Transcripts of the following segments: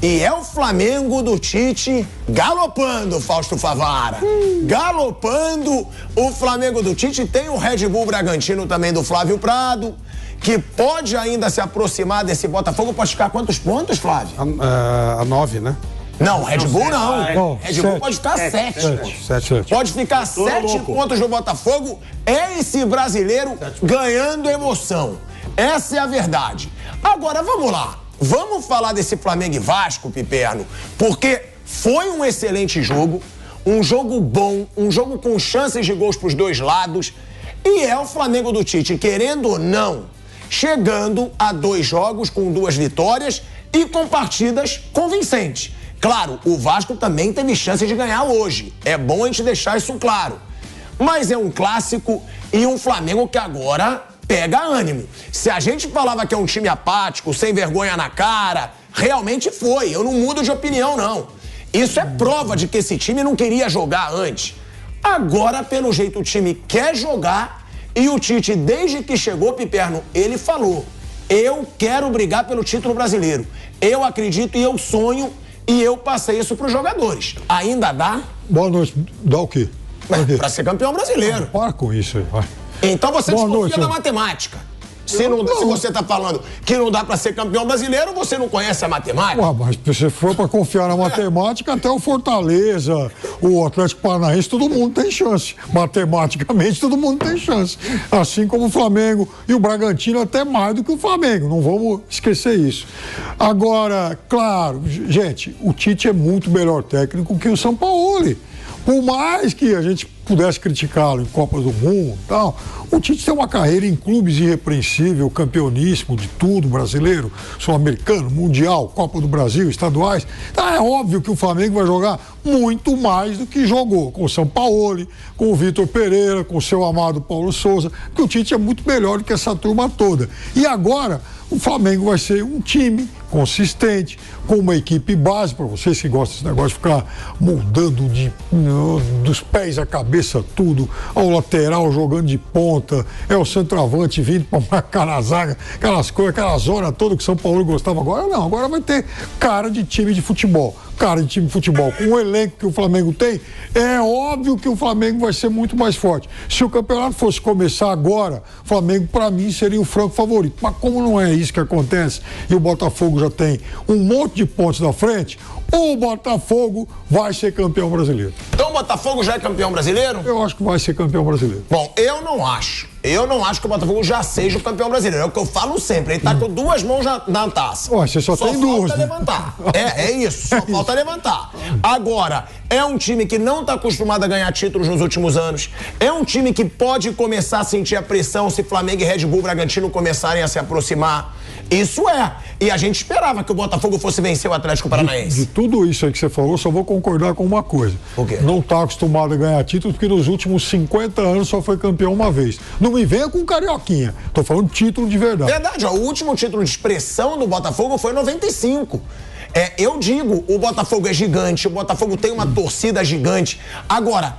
E é o Flamengo do Tite galopando, Fausto Favara. Galopando o Flamengo do Tite. Tem o Red Bull Bragantino também do Flávio Prado, que pode ainda se aproximar desse Botafogo. Pode ficar quantos pontos, Flávio? A 9, né? Não, Red Bull não. Red Bull pode ficar 7. Pode ficar 7 pontos no Botafogo. É esse brasileiro ganhando emoção. Essa é a verdade. Agora, vamos lá. Vamos falar desse Flamengo e Vasco, Piperno, porque foi um excelente jogo, um jogo bom, um jogo com chances de gols para os dois lados, e é o Flamengo do Tite, querendo ou não, chegando a 2 jogos com 2 vitórias e com partidas convincentes. Claro, o Vasco também teve chance de ganhar hoje, é bom a gente deixar isso claro, mas é um clássico e um Flamengo que agora pega ânimo. Se a gente falava que é um time apático, sem vergonha na cara, realmente foi. Eu não mudo de opinião, não. Isso é prova de que esse time não queria jogar antes. Agora, pelo jeito, o time quer jogar e o Tite, desde que chegou, Piperno, ele falou: eu quero brigar pelo título brasileiro. Eu acredito e eu sonho e eu passei isso para os jogadores. Ainda dá? Boa noite. Dá o quê? Para ser campeão brasileiro. Para com isso aí, vai. Então você desconfia da matemática. Se você está falando que não dá para ser campeão brasileiro, você não conhece a matemática? Ué, mas se você for para confiar na matemática, até o Fortaleza, o Atlético Paranaense, todo mundo tem chance. Matematicamente, todo mundo tem chance. Assim como o Flamengo e o Bragantino, até mais do que o Flamengo. Não vamos esquecer isso. Agora, claro, gente, o Tite é muito melhor técnico que o Sampaoli. Por mais que a gente pudesse criticá-lo em Copas do Mundo e tal, o Tite tem uma carreira em clubes irrepreensível, campeoníssimo de tudo, brasileiro, sul-americano, mundial, Copa do Brasil, estaduais. Então é óbvio que o Flamengo vai jogar muito mais do que jogou com o Sampaoli, com o Vitor Pereira, com o seu amado Paulo Souza, porque o Tite é muito melhor do que essa turma toda. E agora o Flamengo vai ser um time consistente, com uma equipe base, para vocês que gostam desse negócio de ficar mudando dos pés à cabeça tudo, ao lateral jogando de ponta, é o centroavante vindo para marcar na zaga, aquelas coisas, aquela zona toda que São Paulo gostava. Agora não, agora vai ter cara de time de futebol. Cara de time de futebol, com o elenco que o Flamengo tem, é óbvio que o Flamengo vai ser muito mais forte. Se o campeonato fosse começar agora, o Flamengo, para mim, seria o franco favorito. Mas como não é isso que acontece e o Botafogo já tem um monte de pontos na frente, o Botafogo vai ser campeão brasileiro. Então o Botafogo já é campeão brasileiro? Eu acho que vai ser campeão brasileiro. Bom, eu não acho. Eu não acho que o Botafogo já seja o campeão brasileiro. É o que eu falo sempre. Ele tá com 2 mãos na taça. Ué, você só tem 2. Só falta levantar. É isso. Só falta levantar. Agora, é um time que não tá acostumado a ganhar títulos nos últimos anos. É um time que pode começar a sentir a pressão se Flamengo e Red Bull Bragantino começarem a se aproximar. Isso é. E a gente esperava que o Botafogo fosse vencer o Atlético Paranaense. De tudo isso aí que você falou, só vou concordar com uma coisa. O quê? Não tá acostumado a ganhar títulos porque nos últimos 50 anos só foi campeão uma vez. Não me venha com carioquinha. Tô falando título de verdade. Verdade, ó, o último título de expressão do Botafogo foi em 95. Eu digo, o Botafogo é gigante, o Botafogo tem uma torcida gigante. Agora,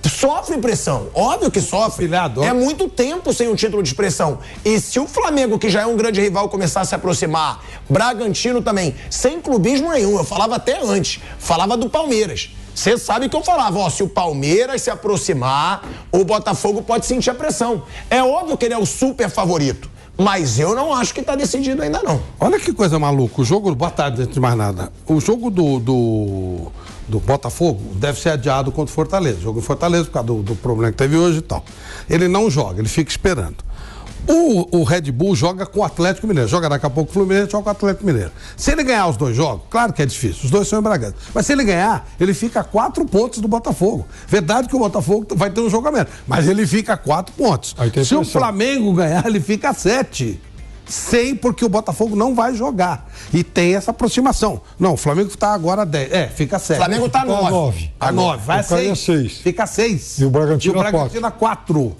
sofre pressão, óbvio que sofre. É muito tempo sem um título de expressão. E se o Flamengo, que já é um grande rival, começar a se aproximar, Bragantino também, sem clubismo nenhum, eu falava até antes, falava do Palmeiras. Você sabe que eu falava, ó, se o Palmeiras se aproximar, o Botafogo pode sentir a pressão. É óbvio que ele é o super favorito. Mas eu não acho que tá decidido ainda não. Olha que coisa maluca, o jogo, boa tarde, antes de mais nada, o jogo do Botafogo deve ser adiado contra o Fortaleza, o jogo em Fortaleza por causa do problema que teve hoje e tal. Ele não joga, ele fica esperando. O Red Bull joga com o Atlético Mineiro, joga daqui a pouco o Fluminense, joga com o Atlético Mineiro. Se ele ganhar os 2 jogos, claro que é difícil, os 2 são em Bragança, mas se ele ganhar, ele fica a 4 pontos do Botafogo. Verdade que o Botafogo vai ter um jogo a menos, mas ele fica a 4 pontos. Se o Flamengo ganhar, ele fica a 7. Sei porque o Botafogo não vai jogar. E tem essa aproximação. Não, o Flamengo está agora a 10. Fica a 7. O Flamengo está a 9. A 9, vai a 6. Fica a 6. E o Bragantino a 4.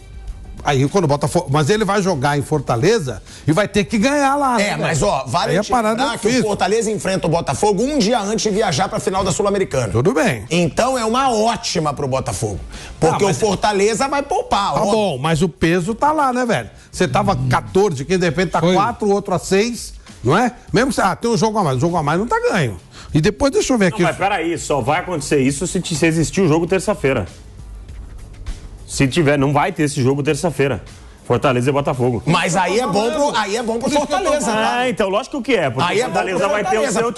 Aí quando o Botafogo. Mas ele vai jogar em Fortaleza e vai ter que ganhar lá. Mas ó, vale lembrar que o Fortaleza enfrenta o Botafogo um dia antes de viajar pra final da Sul-Americana. Tudo bem. Então é uma ótima pro Botafogo. Porque o Fortaleza vai poupar. Tá bom, mas o peso tá lá, né, velho? Você tava 14, quem de repente tá 4, o outro a 6. Não é? Mesmo se tem um jogo a mais. O jogo a mais não tá ganho. E depois, deixa eu ver aqui. Não, mas peraí, só vai acontecer isso se existir o jogo terça-feira. Se tiver, não vai ter esse jogo terça-feira. Fortaleza e Botafogo. Mas aí é bom pro Fortaleza, né? Então, lógico que é. Porque aí Fortaleza vai ter o seu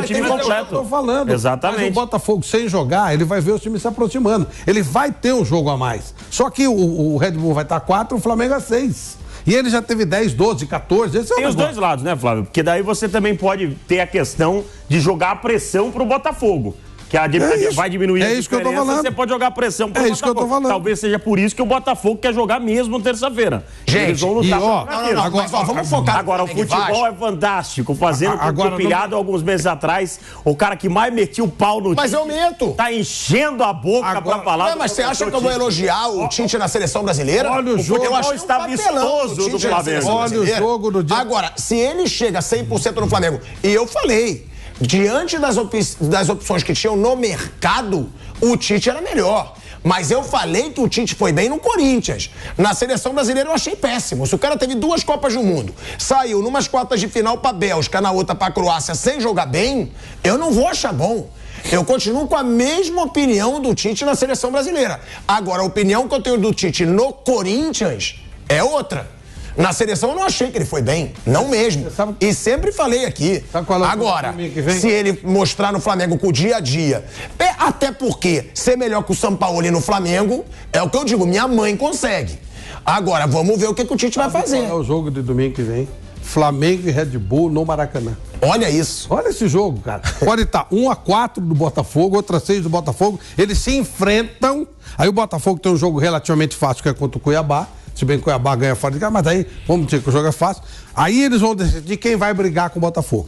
time, completo. Eu tô falando. Exatamente. Mas o Botafogo, sem jogar, ele vai ver os times se aproximando. Ele vai ter um jogo a mais. Só que o Red Bull vai estar 4, o Flamengo é 6. E ele já teve 10, 12, 14. Esse é o Tem os dois lados, né, Flávio? Porque daí você também pode ter a questão de jogar a pressão pro Botafogo. Que vai diminuir a isso que eu tô falando. Você pode jogar pressão pro Botafogo. Isso que eu tô falando. Talvez seja por isso que o Botafogo quer jogar mesmo terça-feira. Gente, eles vão lutar agora, vamos focar. Agora, o futebol é fantástico. Fazendo o pilhado alguns meses atrás, o cara que mais metia o pau no Mas eu meto. Tá enchendo a boca pra falar. Mas você acha que eu vou elogiar o Tite na seleção brasileira? Olha o jogo. Eu acho que está vistoso do Flamengo. Olha o jogo do dia. Agora, se ele chega 100% no Flamengo, e eu falei, diante das opções que tinham no mercado, o Tite era melhor. Mas eu falei que o Tite foi bem no Corinthians. Na seleção brasileira eu achei péssimo. Se o cara teve 2 Copas do Mundo, saiu numas quartas de final pra Bélgica, na outra pra Croácia, sem jogar bem, eu não vou achar bom. Eu continuo com a mesma opinião do Tite na seleção brasileira. Agora, a opinião que eu tenho do Tite no Corinthians é outra. Na seleção eu não achei que ele foi bem, não mesmo. E sempre falei aqui. Agora, se ele mostrar no Flamengo com o dia a dia, até porque ser melhor que o Sampaoli no Flamengo, é o que eu digo, minha mãe consegue. Agora, vamos ver o que o Tite vai fazer. É o jogo de domingo que vem. Flamengo e Red Bull no Maracanã. Olha isso. Olha esse jogo, cara. Pode estar 1-4 do Botafogo, outra 6 do Botafogo. Eles se enfrentam. Aí o Botafogo tem um jogo relativamente fácil, que é contra o Cuiabá. Se bem que o Cuiabá ganha fora de casa, mas daí, vamos dizer que o jogo é fácil. Aí eles vão decidir quem vai brigar com o Botafogo.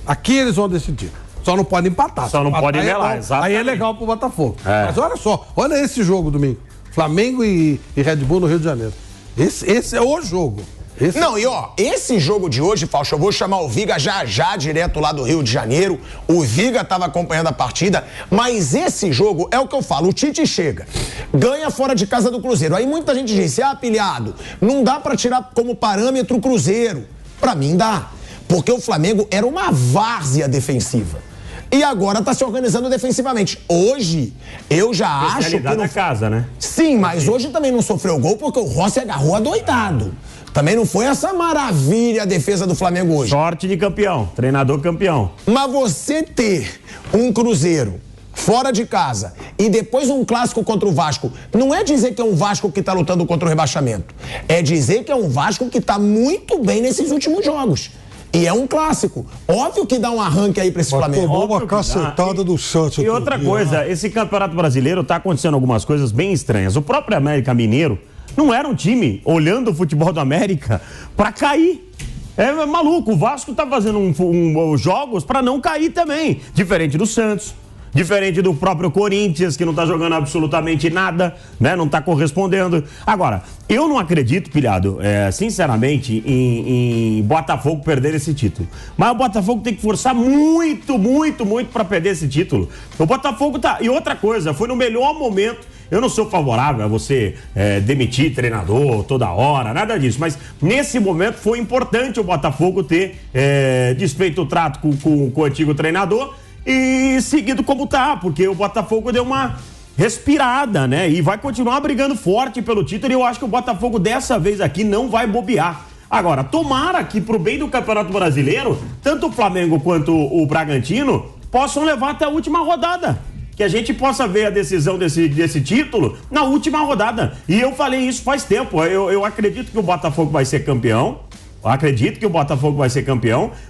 Aqui eles vão decidir. Só não pode empatar. Só não pode melar, exatamente. Aí é legal pro Botafogo. Mas olha só, olha esse jogo domingo. Flamengo e Red Bull no Rio de Janeiro. Esse é o jogo. Esse jogo de hoje, Fausto, eu vou chamar o Viga já direto lá do Rio de Janeiro. O Viga estava acompanhando a partida, mas esse jogo é o que eu falo, o Tite chega, ganha fora de casa do Cruzeiro. Aí muita gente disse, pilhado, não dá para tirar como parâmetro o Cruzeiro. Pra mim dá, porque o Flamengo era uma várzea defensiva. E agora tá se organizando defensivamente. Hoje, eu já acho que... da casa, né? Sim, mas hoje também não sofreu gol porque o Rossi agarrou adoidado. Também não foi essa maravilha a defesa do Flamengo hoje. Sorte de campeão, treinador campeão. Mas você ter um Cruzeiro fora de casa e depois um clássico contra o Vasco, não é dizer que é um Vasco que tá lutando contra o rebaixamento. É dizer que é um Vasco que tá muito bem nesses últimos jogos. E é um clássico. Óbvio que dá um arranque aí pra esse Flamengo. Tomou uma cacetada do Santos. E outra coisa, esse Campeonato Brasileiro tá acontecendo algumas coisas bem estranhas. O próprio América Mineiro não era um time, olhando o futebol do América, pra cair. É maluco, o Vasco tá fazendo jogos pra não cair também. Diferente do Santos, diferente do próprio Corinthians, que não tá jogando absolutamente nada, né? Não tá correspondendo. Agora, eu não acredito, pilhado, sinceramente, em Botafogo perder esse título. Mas o Botafogo tem que forçar muito pra perder esse título. O Botafogo tá... E outra coisa, foi no melhor momento. Eu não sou favorável a você demitir treinador toda hora, nada disso. Mas nesse momento foi importante o Botafogo ter desfeito o trato com o antigo treinador e seguido como tá, porque o Botafogo deu uma respirada, né? E vai continuar brigando forte pelo título e eu acho que o Botafogo dessa vez aqui não vai bobear. Agora, tomara que pro bem do Campeonato Brasileiro, tanto o Flamengo quanto o Bragantino possam levar até a última rodada. Que a gente possa ver a decisão desse título na última rodada. E eu falei isso faz tempo. Eu acredito que o Botafogo vai ser campeão.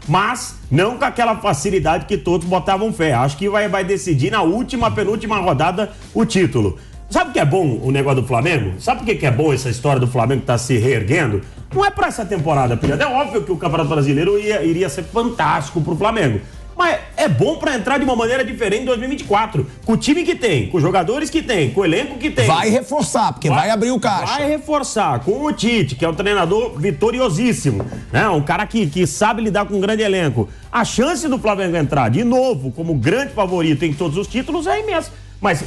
Mas não com aquela facilidade que todos botavam fé. Acho que vai decidir na penúltima rodada o título. Sabe o que é bom o negócio do Flamengo? Sabe por que é bom essa história do Flamengo estar se reerguendo? Não é pra essa temporada, pilhado. É óbvio que o Campeonato Brasileiro iria ser fantástico pro Flamengo. Mas é bom pra entrar de uma maneira diferente em 2024. Com o time que tem, com os jogadores que tem, com o elenco que tem. Vai reforçar, porque vai abrir o caixa. Vai reforçar com o Tite, que é um treinador vitoriosíssimo, né? Um cara que sabe lidar com um grande elenco. A chance do Flamengo entrar de novo como grande favorito em todos os títulos é imensa.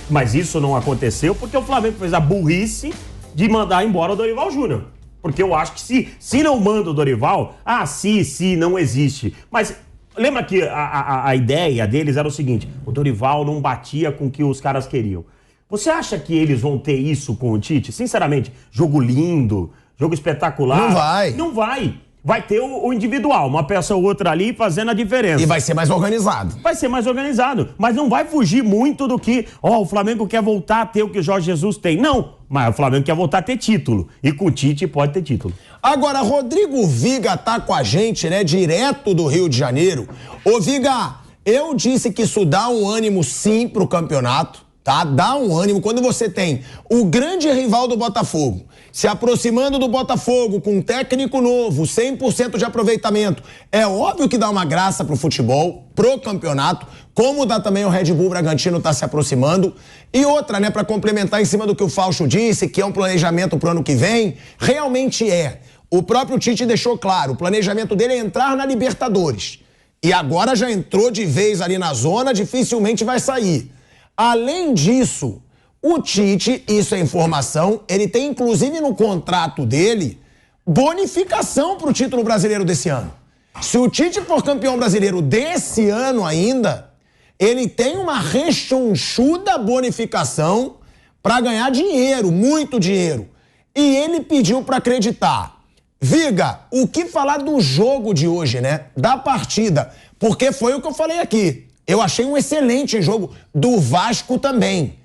Mas isso não aconteceu porque o Flamengo fez a burrice de mandar embora o Dorival Júnior. Porque eu acho que se não manda o Dorival, se não existe. Mas lembra que a ideia deles era o seguinte, o Dorival não batia com o que os caras queriam. Você acha que eles vão ter isso com o Tite? Sinceramente, jogo lindo, jogo espetacular. Não vai. Não vai. Vai ter o individual, uma peça ou outra ali fazendo a diferença. E vai ser mais organizado. Vai ser mais organizado, mas não vai fugir muito do que, o Flamengo quer voltar a ter o que o Jorge Jesus tem. Não, mas o Flamengo quer voltar a ter título. E com o Tite pode ter título. Agora, Rodrigo Viga tá com a gente, né, direto do Rio de Janeiro. Ô, Viga, eu disse que isso dá um ânimo sim pro campeonato, tá? Dá um ânimo quando você tem o grande rival do Botafogo se aproximando do Botafogo com um técnico novo, 100% de aproveitamento. É óbvio que dá uma graça pro futebol, pro campeonato, como dá também o Red Bull Bragantino tá se aproximando. E outra, né, para complementar em cima do que o Fausto disse, que é um planejamento pro ano que vem, realmente é. O próprio Tite deixou claro, o planejamento dele é entrar na Libertadores. E agora já entrou de vez ali na zona, dificilmente vai sair. Além disso, o Tite, isso é informação, ele tem inclusive no contrato dele bonificação para o título brasileiro desse ano. Se o Tite for campeão brasileiro desse ano ainda, ele tem uma rechonchuda bonificação para ganhar dinheiro, muito dinheiro. E ele pediu para acreditar. Viga, o que falar do jogo de hoje, né? Da partida, porque foi o que eu falei aqui. Eu achei um excelente jogo do Vasco também.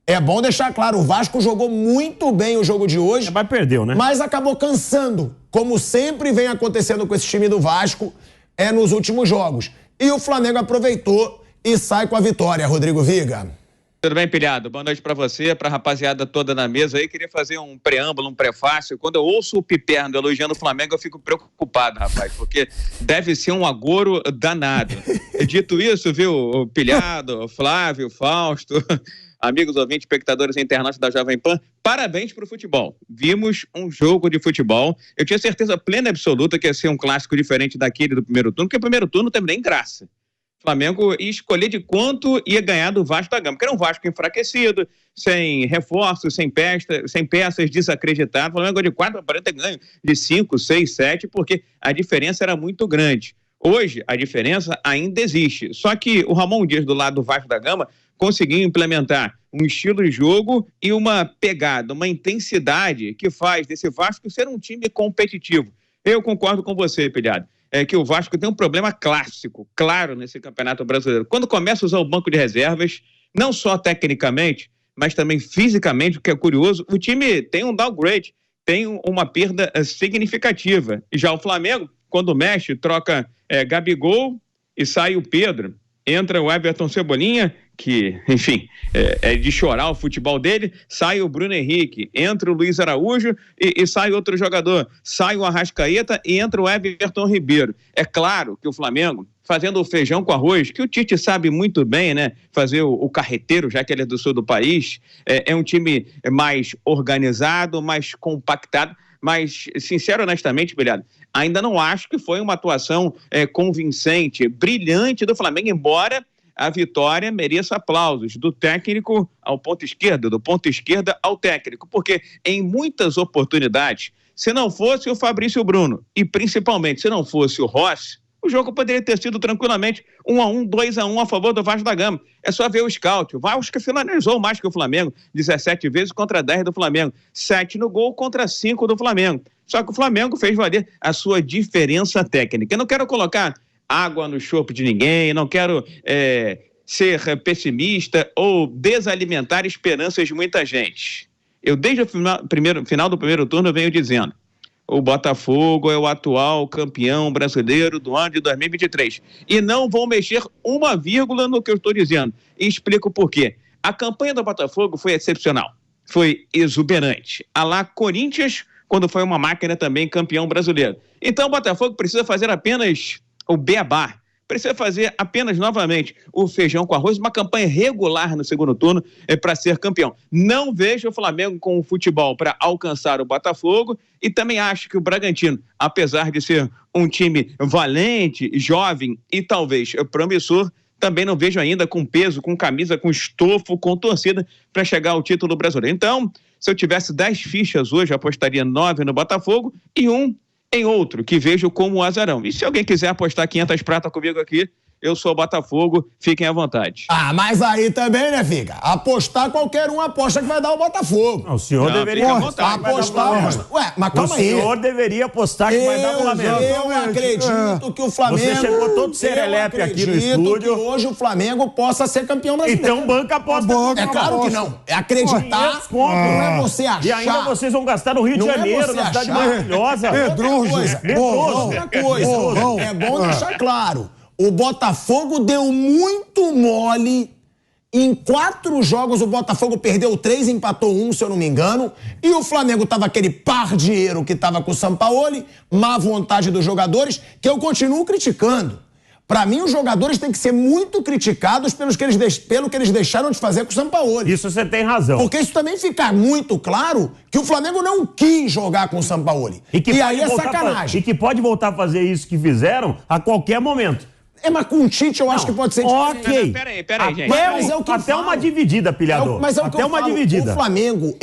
É bom deixar claro, o Vasco jogou muito bem o jogo de hoje. Mas perdeu, né? Mas acabou cansando, como sempre vem acontecendo com esse time do Vasco nos últimos jogos. E o Flamengo aproveitou e sai com a vitória, Rodrigo Viga. Tudo bem, Pilhado? Boa noite pra você, pra rapaziada toda na mesa aí. Queria fazer um preâmbulo, um prefácio. Quando eu ouço o Piperno elogiando o Flamengo, eu fico preocupado, rapaz, porque deve ser um agouro danado. Dito isso, viu, o Pilhado, o Flávio, o Fausto, amigos ouvintes, espectadores internautas da Jovem Pan, parabéns pro futebol. Vimos um jogo de futebol. Eu tinha certeza plena e absoluta que ia ser um clássico diferente daquele do primeiro turno, porque o primeiro turno não teve nem graça. Flamengo ia escolher de quanto ia ganhar do Vasco da Gama, porque era um Vasco enfraquecido, sem reforços, sem peças, desacreditado. O Flamengo de 4 para ter ganho de 5, 6, 7, porque a diferença era muito grande. Hoje, a diferença ainda existe. Só que o Ramon Dias, do lado do Vasco da Gama, conseguiu implementar um estilo de jogo e uma pegada, uma intensidade que faz desse Vasco ser um time competitivo. Eu concordo com você, Pilhado. É que o Vasco tem um problema clássico, claro, nesse Campeonato Brasileiro. Quando começa a usar o banco de reservas, não só tecnicamente, mas também fisicamente, o que é curioso, o time tem um downgrade, tem uma perda significativa. E já o Flamengo, quando mexe, troca Gabigol e sai o Pedro. Entra o Everton Cebolinha, que, enfim, é de chorar o futebol dele, sai o Bruno Henrique, entra o Luiz Araújo e sai outro jogador, sai o Arrascaeta e entra o Everton Ribeiro. É claro que o Flamengo, fazendo o feijão com arroz, que o Tite sabe muito bem, né, fazer o carreteiro, já que ele é do sul do país, é um time mais organizado, mais compactado, mas, sincero, honestamente, Bilhado, ainda não acho que foi uma atuação convincente, brilhante do Flamengo, embora a vitória mereça aplausos do técnico ao ponto esquerdo, do ponto esquerda ao técnico, porque em muitas oportunidades, se não fosse o Fabrício Bruno e principalmente se não fosse o Rossi, o jogo poderia ter sido tranquilamente 1-1, 2-1 a favor do Vasco da Gama. É só ver o scout. O Vasco finalizou mais que o Flamengo, 17 vezes contra 10 do Flamengo, 7 no gol contra 5 do Flamengo. Só que o Flamengo fez valer a sua diferença técnica. Eu não quero colocar água no chope de ninguém, não quero ser pessimista ou desalimentar esperanças de muita gente. Eu, desde o final do primeiro turno, eu venho dizendo: o Botafogo é o atual campeão brasileiro do ano de 2023. E não vou mexer uma vírgula no que eu estou dizendo. E explico por quê. A campanha do Botafogo foi excepcional. Foi exuberante. A lá Corinthians, quando foi uma máquina também campeão brasileiro. Então o Botafogo precisa fazer apenas o beabá. Precisa fazer apenas novamente o feijão com arroz, uma campanha regular no segundo turno para ser campeão. Não vejo o Flamengo com o futebol para alcançar o Botafogo e também acho que o Bragantino, apesar de ser um time valente, jovem e talvez promissor, também não vejo ainda com peso, com camisa, com estofo, com torcida para chegar ao título brasileiro. Então, se eu tivesse 10 fichas hoje, eu apostaria 9 no Botafogo e 1 em outro, que vejo como azarão. E se alguém quiser apostar 500 pratas comigo aqui, eu sou o Botafogo, fiquem à vontade. Ah, mas aí também, né, Figa? Apostar, qualquer um aposta que vai dar o Botafogo. Não, o senhor deveria apostar. Ué, mas calma aí. O senhor deveria apostar que vai dar o Flamengo. Eu acredito que o Flamengo... Você chegou todo serelepe aqui no estúdio. Que hoje o Flamengo possa ser campeão brasileiro. Então banca a aposta. É claro que não. É acreditar, não é você achar. E ainda vocês vão gastar no Rio de Janeiro, na cidade maravilhosa. Medroso. Outra coisa. É bom deixar claro. O Botafogo deu muito mole. Em 4 jogos, o Botafogo perdeu 3, empatou 1, se eu não me engano. E o Flamengo tava aquele pardieiro que tava com o Sampaoli, má vontade dos jogadores, que eu continuo criticando. Pra mim, os jogadores têm que ser muito criticados pelo que eles deixaram de fazer com o Sampaoli. Isso você tem razão. Porque isso também fica muito claro que o Flamengo não quis jogar com o Sampaoli. E aí é sacanagem. E que pode voltar a fazer isso que fizeram a qualquer momento. Mas com o Tite eu acho que pode ser ok. Peraí, gente. Mas é o que até uma dividida, pilhador. Mas é o que eu falo. O Flamengo,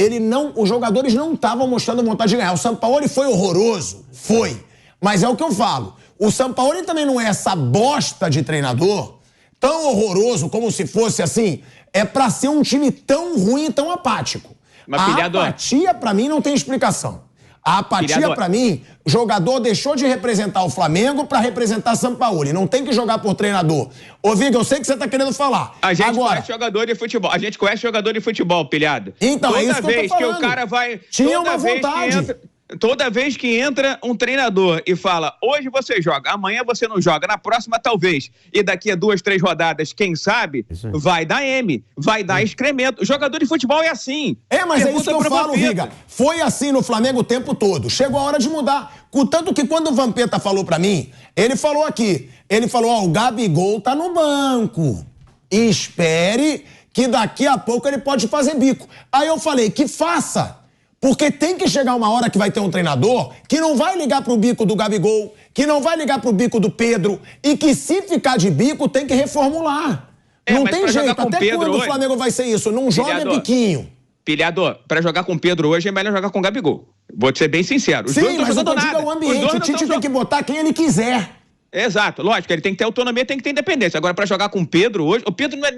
os jogadores não estavam mostrando vontade de ganhar. O Sampaoli foi horroroso. Foi. Mas é o que eu falo. O Sampaoli também não é essa bosta de treinador tão horroroso como se fosse assim. É pra ser um time tão ruim e tão apático. Mas, a apatia, pra mim, não tem explicação. A apatia, pra mim, o jogador deixou de representar o Flamengo pra representar Sampaoli. Não tem que jogar por treinador. Ô, Viga, eu sei que você tá querendo falar. A gente conhece jogador de futebol. A gente conhece jogador de futebol, pilhado. Então, toda é isso que eu tô falando. Que o cara vai... Tinha uma vontade. Toda vez que entra um treinador e fala, hoje você joga, amanhã você não joga, na próxima talvez, e daqui a 2, 3 rodadas, quem sabe, vai dar M, vai dar excremento. O jogador de futebol é assim. Mas é isso que eu falo, Viga. Foi assim no Flamengo o tempo todo. Chegou a hora de mudar. Contanto que quando o Vampeta falou pra mim, ele falou aqui, o Gabigol tá no banco. Espere que daqui a pouco ele pode fazer bico. Aí eu falei, que faça. Porque tem que chegar uma hora que vai ter um treinador que não vai ligar pro bico do Gabigol, que não vai ligar pro bico do Pedro, e que se ficar de bico tem que reformular. Não tem jeito. Até quando o Flamengo vai ser isso? Não joga biquinho. Pilhador, pra jogar com o Pedro hoje é melhor jogar com o Gabigol. Vou te ser bem sincero. Os dois não estão jogando nada. É o ambiente. O Tite tem que botar quem ele quiser. Exato, lógico, ele tem que ter autonomia, tem que ter independência. Agora, pra jogar com o Pedro hoje, o Pedro não é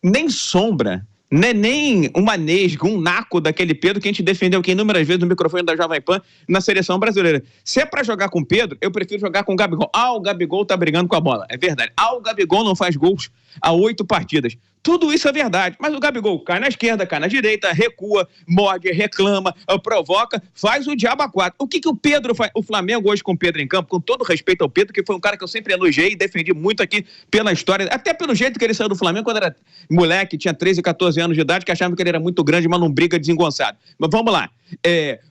nem sombra. Não é nem uma nesga, um naco daquele Pedro que a gente defendeu aqui inúmeras vezes no microfone da Jovem Pan na seleção brasileira. Se é pra jogar com o Pedro, eu prefiro jogar com o Gabigol. O Gabigol tá brigando com a bola. É verdade. O Gabigol não faz gols há 8 partidas. Tudo isso é verdade, mas o Gabigol cai na esquerda, cai na direita, recua, morde, reclama, provoca, faz o diabo a 4. O que o Pedro faz? O Flamengo hoje com o Pedro em campo, com todo respeito ao Pedro, que foi um cara que eu sempre elogiei e defendi muito aqui pela história, até pelo jeito que ele saiu do Flamengo quando era moleque, tinha 13, 14 anos de idade, que achava que ele era muito grande, mas não briga desengonçado. Mas vamos lá.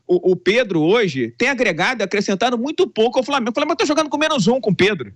O Pedro hoje tem agregado, acrescentado muito pouco ao Flamengo. O Flamengo tá jogando com -1 com o Pedro.